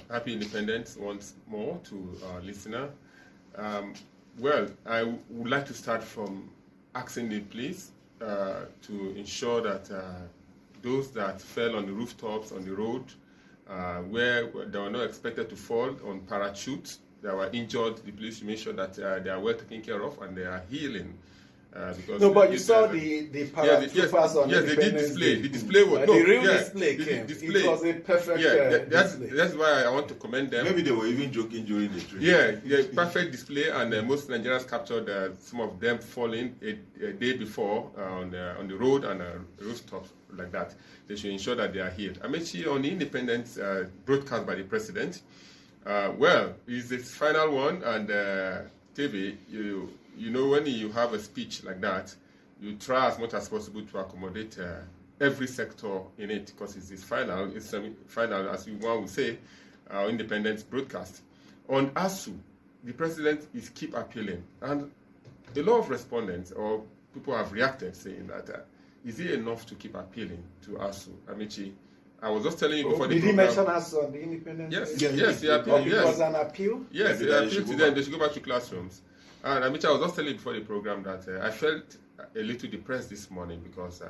Happy Independence once more to our listener. Well, I would like to start from asking you, please, to ensure that those that fell on the rooftops, on the road, where they were not expected to fall on parachutes, that were injured, the police should make sure that they are well taken care of and they are healing. Because no, but you saw the paratroopers on yes, they did display. The display was the real display came. It was a perfect display. That's why I want to commend them. Maybe they were even joking during the trip. Yeah, perfect display, and most Nigerians captured some of them falling a day before on the road and rooftops like that. They should ensure that they are healed. Amaechi, on the Independence broadcast by the president, well, it's the final one, and TV, you know, when you have a speech like that, you try as much as possible to accommodate every sector in it, because it's final, it's semi-final, as one would say, our independence broadcast. On ASUU, the president is keep appealing, and a lot of respondents or people have reacted saying that, is it enough to keep appealing to ASUU? Amaechi, I was just telling you before the program. Did he mention ASUU on the independence? Yes, he appealed. It was an appeal? Yes, he appealed to them. They should go back to classrooms. And Amaechi, I was just telling you before the program that I felt a little depressed this morning because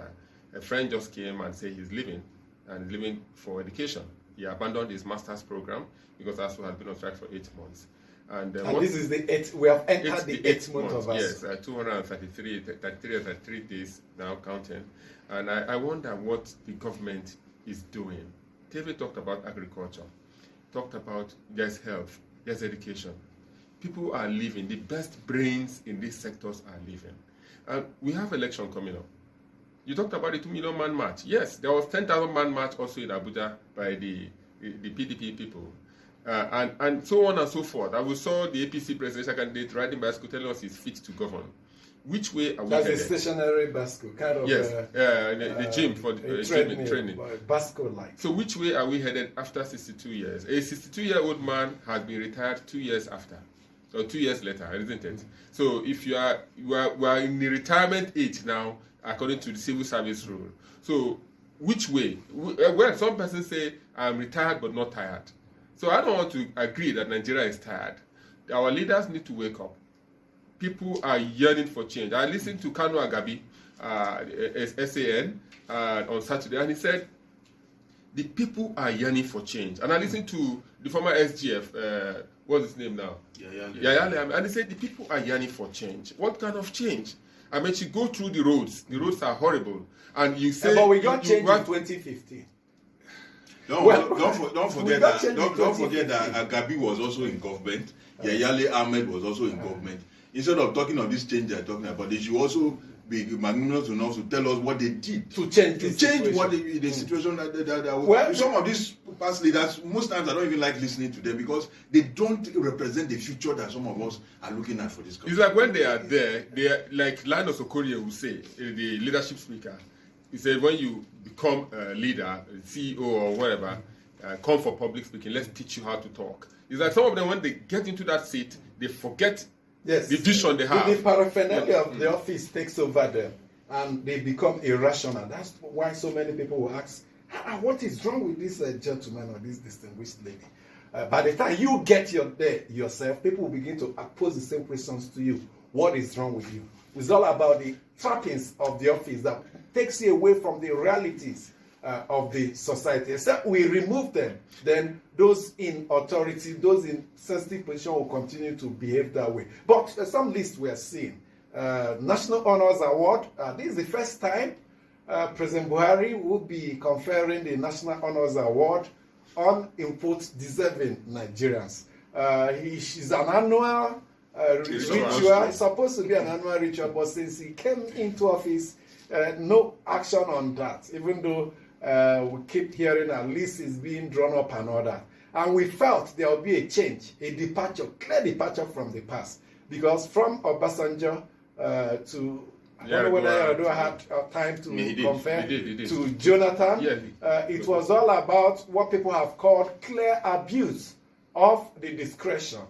a friend just came and said he's leaving, and leaving for education. He abandoned his master's program because ASUU has been on strike for 8 months. And this is the 8th, we have entered the 8th month of ASUU. Yes, 233 days now counting. And I wonder what the government is doing. TV talked about agriculture, talked about there's health, there's education. People are leaving. The best brains in these sectors are leaving. And we have election coming up. You talked about the 2 million man march. Yes, there was 10,000 man march also in Abuja by the PDP people. And so on and so forth. And we saw the APC presidential candidate riding bicycle telling us he's fit to govern. Which way are we headed? That's a stationary bicycle, kind of. Yes, the gym for the training. Bicycle-like. So which way are we headed after 62 years? A 62-year-old man has been retired 2 years after. Or 2 years later, isn't it? So if we are in the retirement age now, according to the civil service rule. So which way? Well, some persons say I'm retired but not tired. So I don't want to agree that Nigeria is tired. Our leaders need to wake up. People are yearning for change. I listened to Kanu Agabi, SAN, on Saturday, and he said the people are yearning for change. And I listened to the former SGF. What's his name now? Yaya. And he said the people are yearning for change. What kind of change? I mean, you go through the roads. The roads are horrible. And you say... but we got change in 2015. Don't forget that Agabi was also in government. Yaya Ahmed was also in government. Instead of talking of this change they're talking about, they should also be magnanimous enough to tell us what they did to change what the situation that well, some of these past leaders, most times I don't even like listening to them because they don't represent the future that some of us are looking at for this country. It's like when they are there, they are like Linus Okorie will say, the leadership speaker. He said, when you become a leader, a CEO or whatever, come for public speaking, let's teach you how to talk. It's like some of them, when they get into that seat, they forget the vision they have. The paraphernalia of the office takes over them, and they become irrational. That's why so many people will ask, what is wrong with this gentleman or this distinguished lady? By the time you get there yourself, people will begin to pose the same questions to you. What is wrong with you? It's all about the trappings of the office that takes you away from the realities of the society. Except we remove them, then those in authority, those in sensitive position will continue to behave that way. But some lists we are seeing. National Honors Award, this is the first time President Buhari will be conferring the National Honors Award on input deserving Nigerians. It's an annual ritual. It's supposed to be an annual ritual, but since he came into office, no action on that, even though we keep hearing a list is being drawn up and all that. And we felt there will be a change, a departure, clear departure from the past. Because from Obasanjo to, I don't know whether Yar'Adua had time to compare to Jonathan, it was all about what people have called clear abuse of the discretion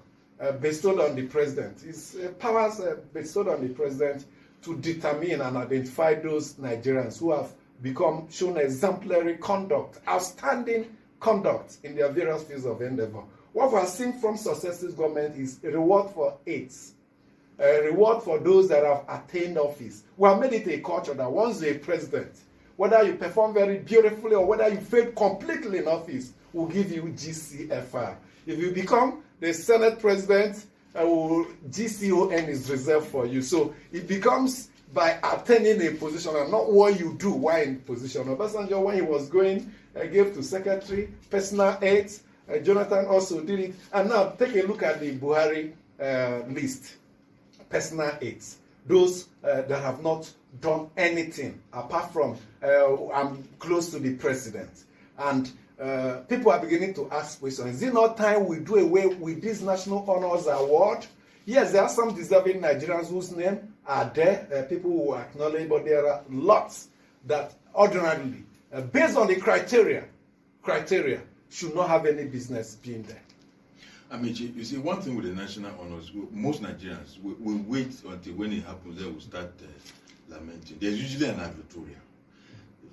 bestowed on the president. It's powers bestowed on the president to determine and identify those Nigerians who have shown exemplary conduct, outstanding conduct in their various fields of endeavor. What we are seeing from successive government is a reward for aides, a reward for those that have attained office. We have made it a culture that once you're a president, whether you perform very beautifully or whether you fail completely in office, we'll give you GCFR. If you become the Senate president, GCON is reserved for you. So it becomes by attaining a position and not what you do while in position. Obasanjo, when he was going, gave to secretary, personal aides. Jonathan also did it. And now take a look at the Buhari list. Personal aides. Those that have not done anything apart from I'm close to the president. And people are beginning to ask questions. Is it not time we do away with this National Honors Award? Yes, there are some deserving Nigerians whose name are there, people who acknowledge, but there are lots that ordinarily, based on the criteria, should not have any business being there. I mean, you see, one thing with the national honors, most Nigerians will wait until when it happens, they will start lamenting. There's usually an advertorial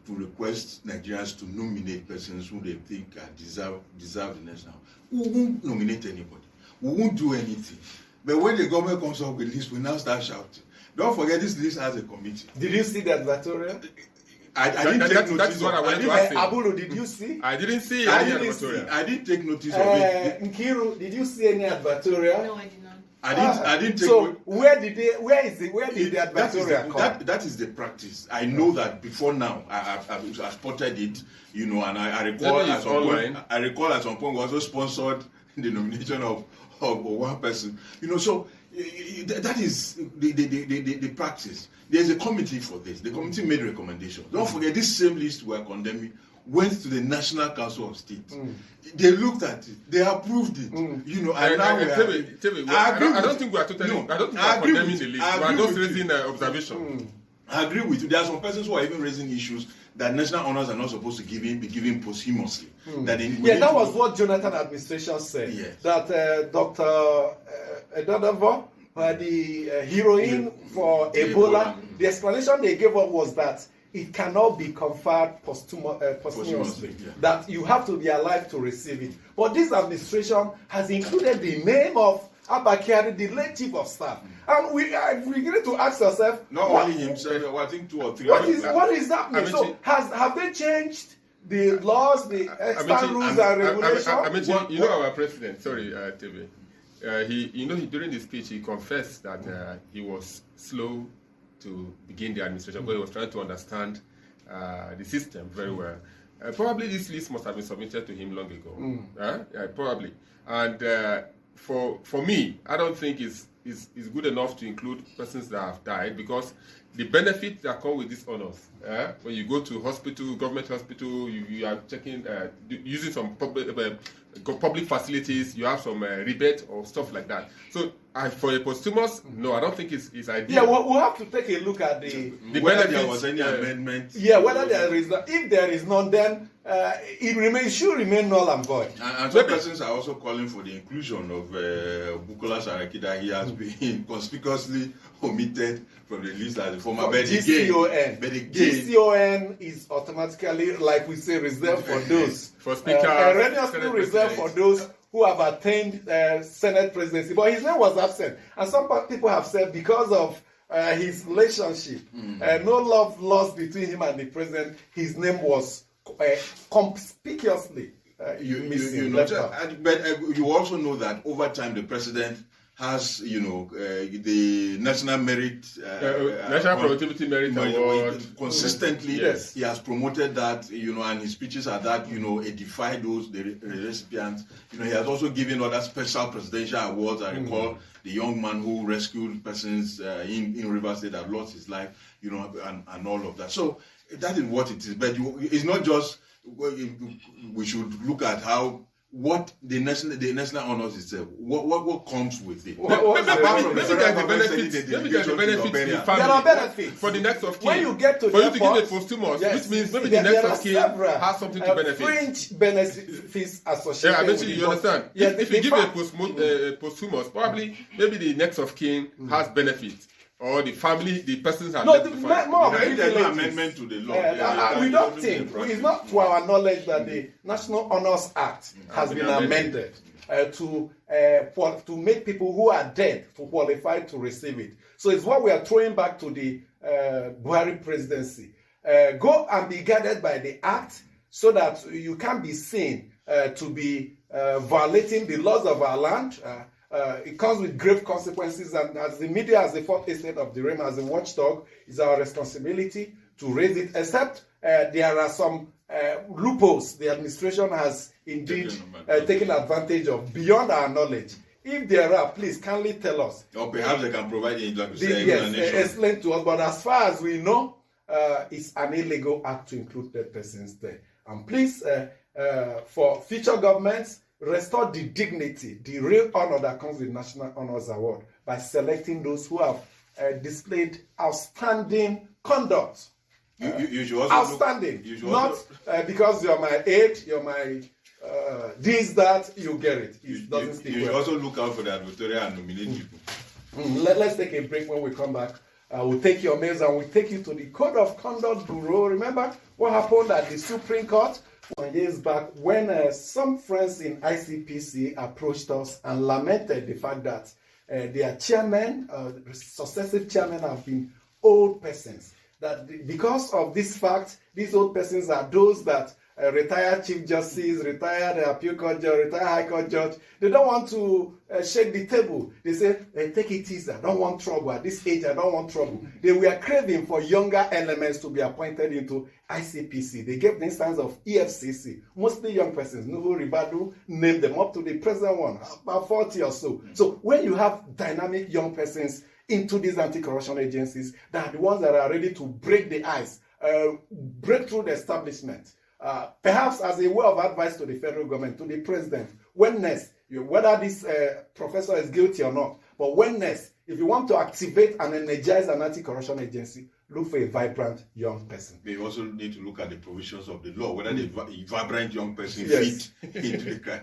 to request Nigerians to nominate persons who they think deserve the national. We won't nominate anybody. We won't do anything. But when the government comes up with this, we now start shouting. Don't forget, this list has a committee. Did you see the advertorial? I didn't take notice. That's what I wanted to ask him. Abulu, did you see? I didn't see I any didn't advertorial. I didn't take notice of it. Nkiru, did you see any advertorial? No, I did not. I didn't take. So where did the advertorial come? That is the practice. I know that before now I spotted it, you know, and I recall Maybe at it's some online. point. I recall at some point we also sponsored the nomination of one person. You know, so that is the practice. There's a committee for this. The committee made recommendations. Don't forget, this same list we are condemning went to the National Council of State. They looked at it. They approved it. You know, and now we are. I don't think we are totally. No, I don't think we I are agree condemning with the you. list. I We are agree just with raising observation. I agree with you. There are some persons who are even raising issues that national honors are not supposed to be given posthumously. That was what Jonathan administration said. Yes. That Dr. Edadavo, the heroine for Ebola, the explanation they gave up was that it cannot be conferred posthumously. Yeah. That you have to be alive to receive it. But this administration has included the name of Abba Kyari, the late chief of staff. And we need to ask ourselves, Not only himself, I think 2 or 3. what is happening? So have they changed the laws, the extant rules and regulations? You know our president. Sorry, TV. During the speech he confessed that he was slow to begin the administration, but he was trying to understand the system very well. Probably this list must have been submitted to him long ago. Probably. And for me, I don't think it's good enough to include persons that have died, because the benefits that come with these honors, when you go to hospital, government hospital, you are checking, using some public facilities, you have some rebate or stuff like that. So for a posthumous, no, I don't think it's ideal. Yeah, we'll have to take a look at the whether there was any amendment. Yeah, whether there is, if there is none, then it should remain null and void. And some persons are also calling for the inclusion of Bukola Saraki, that he has been conspicuously omitted from the list as a former GCON. GCON is automatically, like we say, reserved for those. For speaker. Erroneously reserved for those who have attained Senate presidency. But his name was absent. And some people have said because of his relationship, no love lost between him and the president, his name was conspicuously missing. But you also know that over time the president has, the National Merit, National Productivity Merit Award. Consistently, Yes. he has promoted that, and his speeches are that, edify those, the recipients. He has also given other special presidential awards. I recall the young man who rescued persons in Rivers State that lost his life, and all of that. So that is what it is. But it's not just, we should look at what the national honors itself, what comes with it. Maybe there's a benefit. Maybe there's a benefit to the There family. are benefits. For the next of kin. When you get to for the you to give a airport, posthumous, yes, which means maybe there the next are of kin several, has something to benefit. fringe benefits associated Yeah, I bet with you it. understand. Yes, If you give a posthumous, probably maybe the next of kin has benefits. or the family, the persons are No, left the, to find. more of There is no privileges. amendment to the law. We don't think, it's not to our knowledge that the National Honors Act has been amended to make people who are dead to qualify to receive it. So it's what we are throwing back to the Buhari presidency. Go and be guided by the act so that you can be seen to be violating the laws of our land. It comes with grave consequences, and as the media, as the fourth estate of the realm, as a watchdog, it's our responsibility to raise it, except there are some loopholes the administration has indeed taken advantage of beyond our knowledge. If there are, please kindly tell us. Or perhaps they can provide yes, explain to us. But as far as we know, it's an illegal act to include dead persons there. And please, for future governments, restore the dignity, the real honor that comes with National Honors Award by selecting those who have displayed outstanding conduct. You should also outstanding. Not because you're my aide, you're my this, that, you get it. It doesn't stick well. You should also look out for the advertorial and nominate people. Let's take a break. When we come back, we'll take your mails and we'll take you to the Code of Conduct Bureau. Remember what happened at the Supreme Court some years back when some friends in ICPC approached us and lamented the fact that their chairmen, successive chairmen, have been old persons. That because of this fact, these old persons are those that retired Chief Justice, retired Appeal Court Judge, retired High Court Judge. They don't want to shake the table. They say, hey, take it easy. I don't want trouble. At this age, I don't want trouble. They were craving for younger elements to be appointed into ICPC. They gave the instance of EFCC, mostly young persons. Nuhu Ribadu named them up to the present one, about 40 or so. So when you have dynamic young persons into these anti-corruption agencies, that are the ones that are ready to break the ice, break through the establishment, perhaps as a way of advice to the federal government, to the president, when next, whether this professor is guilty or not, but when next, if you want to activate and energize an anti-corruption agency, look for a vibrant young person. They also need to look at the provisions of the law, whether the vibrant young person yes. fit into the criteria.